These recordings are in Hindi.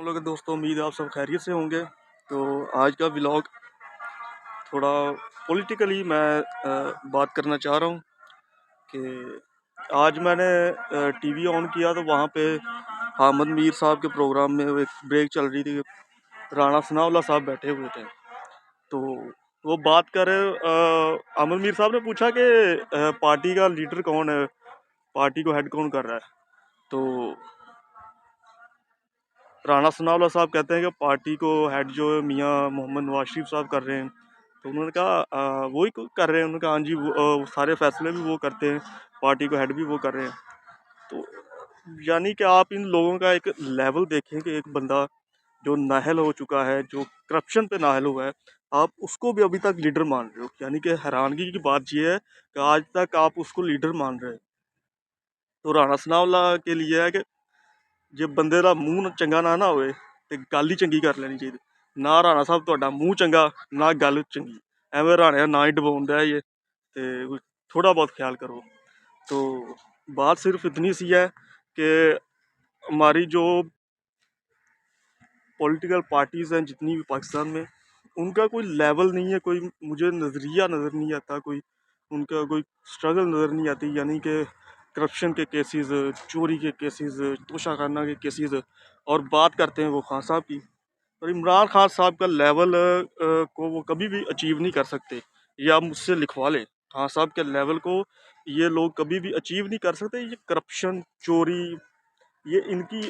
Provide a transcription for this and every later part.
लोग दोस्तों, उम्मीद है आप सब खैरियत से होंगे। तो आज का व्लॉग थोड़ा पॉलिटिकली मैं बात करना चाह रहा हूँ कि आज मैंने टीवी ऑन किया तो वहाँ पे हामिद मीर साहब के प्रोग्राम में वो एक ब्रेक चल रही थी। राणा सनाउल्लाह साहब बैठे हुए थे, तो वो बात कर हामिद मीर साहब ने पूछा कि पार्टी का लीडर कौन है, पार्टी को हेड कौन कर रहा है। तो राणा सनाउल्लाह साहब कहते हैं कि पार्टी को हेड जो है मियाँ मोहम्मद नवाज शरीफ साहब कर रहे हैं। तो उन्होंने कहा वही कर रहे हैं। उन्होंने कहा हाँ जी, वो सारे फैसले भी वो करते हैं, पार्टी को हेड भी वो कर रहे हैं। तो यानी कि आप इन लोगों का एक लेवल देखें कि एक बंदा जो नाहल हो चुका है, जो करप्शन पे नाहल हुआ है, आप उसको भी अभी तक लीडर मान रहे हो। यानी कि हैरानगी की बात ये है कि आज तक आप उसको लीडर मान रहे हो। तो राणा सनाउल्लाह के लिए है कि ਜੇ ਬੰਦੇ ਦਾ ਮੂੰਹ ਚੰਗਾ ਨਾ ਹੋਵੇ ਤੇ ਗੱਲ ਹੀ ਚੰਗੀ ਕਰ ਲੈਣੀ ਚਾਹੀਦੀ। ਨਾ ਰਾਣਾ ਸਾਹਿਬ ਤੁਹਾਡਾ ਮੂੰਹ ਚੰਗਾ, ਨਾ ਗੱਲ ਚੰਗੀ, ਐਵੇਂ ਰਾਣੇ ਦਾ ਨਾਂ ਹੀ ਡਬਾਉਂਦਾ है ये। तो थोड़ा बहुत ख्याल करो। तो बात सिर्फ इतनी सी है कि हमारी जो पॉलिटिकल पार्टीज़ हैं जितनी भी पाकिस्तान में, उनका कोई लेवल नहीं है, कोई मुझे नज़रिया नज़र नहीं आता, कोई उनका कोई स्ट्रगल नज़र नहीं आती। यानी कि करप्शन के केसेस, चोरी के केसेस, तोशाखाना के केसेस, और बात करते हैं वो खान साहब की। और इमरान खान साहब का लेवल को वो कभी भी अचीव नहीं कर सकते। ये आप मुझसे लिखवा लें, खान साहब के लेवल को ये लोग कभी भी अचीव नहीं कर सकते। ये करप्शन, चोरी, ये इनकी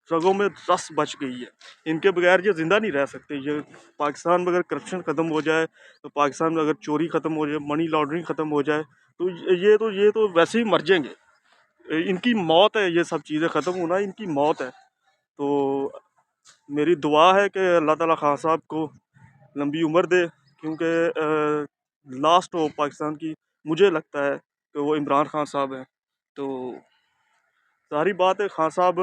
रगों में रस बच गई है। इनके बगैर ये ज़िंदा नहीं रह सकते। ये पाकिस्तान में अगर करप्शन ख़त्म हो जाए, तो पाकिस्तान में अगर चोरी ख़त्म हो जाए, मनी लॉन्ड्रिंग ख़त्म हो जाए, तो ये तो वैसे ही मर जाएंगे। इनकी मौत है, ये सब चीज़ें ख़त्म होना इनकी मौत है। तो मेरी दुआ है कि अल्लाह ताला खान साहब को लंबी उम्र दे, क्योंकि लास्ट हो पाकिस्तान की मुझे लगता है कि वो इमरान खान साहब हैं। तो सारी बात है, खान साहब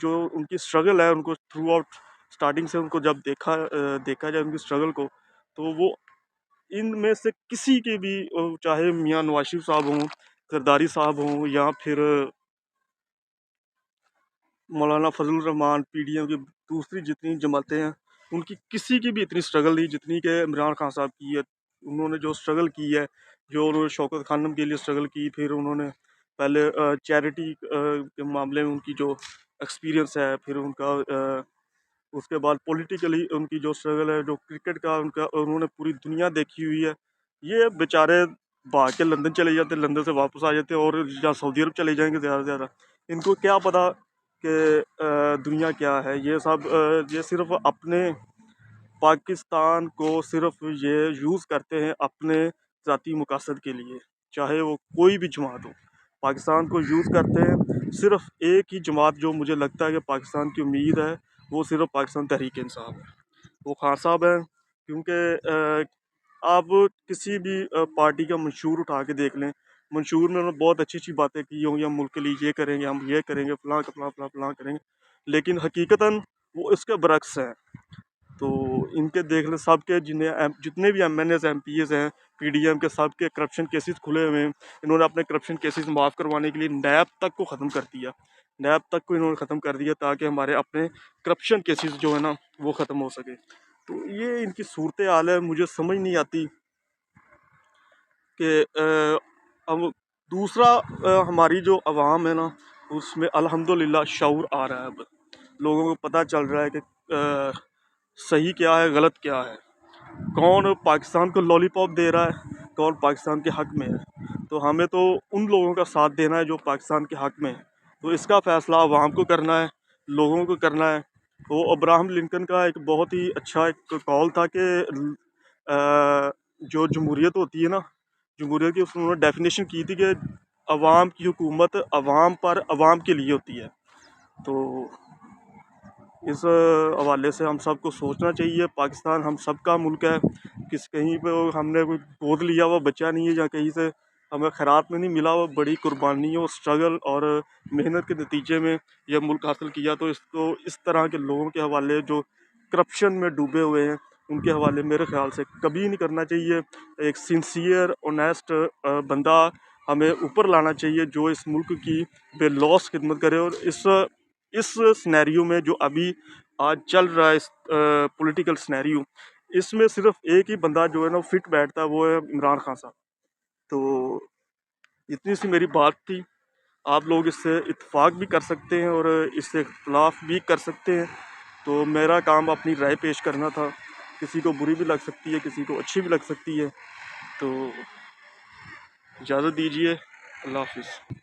जो उनकी स्ट्रगल है, उनको थ्रू आउट स्टार्टिंग से उनको जब देखा जाए उनकी स्ट्रगल को, तो वो इनमें से किसी के भी चाहे मियाँ नवाज शरीफ साहब हों, जरदारी साहब हों, या फिर मौलाना फजल रहमान, पीडीएम की दूसरी जितनी जमातें हैं, उनकी किसी की भी इतनी स्ट्रगल नहीं जितनी कि इमरान खान साहब की है। उन्होंने जो स्ट्रगल की है, जो उन्होंने शौकत खानम के लिए स्ट्रगल की, फिर उन्होंने पहले चैरिटी के मामले में उनकी जो एक्सपीरियंस है, फिर उनका उसके बाद पॉलिटिकली उनकी जो स्ट्रगल है, जो क्रिकेट का उनका, उन्होंने पूरी दुनिया देखी हुई है। ये बेचारे भाग के लंदन चले जाते, लंदन से वापस आ जाते, और या सऊदी अरब चले जाएंगे ज़्यादा से ज़्यादा। इनको क्या पता कि दुनिया क्या है। ये सब ये सिर्फ अपने पाकिस्तान को सिर्फ ये यूज़ करते हैं अपने ज़ाती मकासद के लिए, चाहे वो कोई भी जमात हो। पाकिस्तान को यूज़ करते हैं सिर्फ एक ही जमात, जो मुझे लगता है कि पाकिस्तान की उम्मीद है, वो सिर्फ पाकिस्तान तहरीक इंसाफ है, वो खान साहब हैं। क्योंकि आप किसी भी पार्टी का मंशूर उठा के देख लें, मंशूर में उन्होंने बहुत अच्छी अच्छी बातें की होंगी, हम मुल्क के लिए ये करेंगे, हम ये करेंगे, फलां का फलां फलां फलां करेंगे, लेकिन हकीकतन वो इसके बरक्स हैं। तो इनके देख लें, सबके जितने भी MNAs MPs हैं पीडीएम के, सबके करप्शन केसेस खुले हुए हैं। इन्होंने अपने करप्शन केसेस माफ़ करवाने के लिए नैब तक को ख़त्म कर दिया, नैब तक को इन्होंने ख़त्म कर दिया, ताकि हमारे अपने करप्शन केसेस जो है ना, वो ख़त्म हो सके। तो ये इनकी सूरत हाल है, मुझे समझ नहीं आती कि अब दूसरा हमारी जो आवाम है ना, उसमें अल्हम्दुलिल्लाह शऊर आ रहा है। अब लोगों को पता चल रहा है कि सही क्या है, गलत क्या है, कौन पाकिस्तान को लॉलीपॉप दे रहा है, कौन पाकिस्तान के हक़ में है। तो हमें तो उन लोगों का साथ देना है जो पाकिस्तान के हक़ में है। तो इसका फ़ैसला आवाम को करना है, लोगों को करना है। तो अब्राहम लिंकन का एक बहुत ही अच्छा एक कॉल था कि जो जमहूरियत होती है ना, जमहूरियत की उन्होंने डेफिनेशन की थी कि अवाम की हुकूमत अवाम पर अवाम के लिए होती है। तो इस हवाले से हम सबको सोचना चाहिए, पाकिस्तान हम सब का मुल्क है। कहीं पे हमने कोई गोद लिया हुआ बच्चा नहीं है, या कहीं से हमें खैरात में नहीं मिला हुआ, बड़ी कुर्बानियों, स्ट्रगल और मेहनत के नतीजे में यह मुल्क हासिल किया। तो इसको इस तरह के लोगों के हवाले, जो करप्शन में डूबे हुए हैं, उनके हवाले मेरे ख्याल से कभी नहीं करना चाहिए। एक सिंसियर ऑनेस्ट बंदा हमें ऊपर लाना चाहिए, जो इस मुल्क की बेलौस खिदमत करे। और इस इस सिनेरियो में जो अभी आज चल रहा है, इस पॉलिटिकल सिनेरियो, इसमें सिर्फ एक ही बंदा जो है ना फिट बैठता है, वो है इमरान खान साहब। तो इतनी सी मेरी बात थी। आप लोग इससे इत्तेफाक भी कर सकते हैं और इससे इख्तलाफ भी कर सकते हैं। तो मेरा काम अपनी राय पेश करना था। किसी को बुरी भी लग सकती है, किसी को अच्छी भी लग सकती है। तो इजाज़त दीजिए। अल्लाह हाफिज़।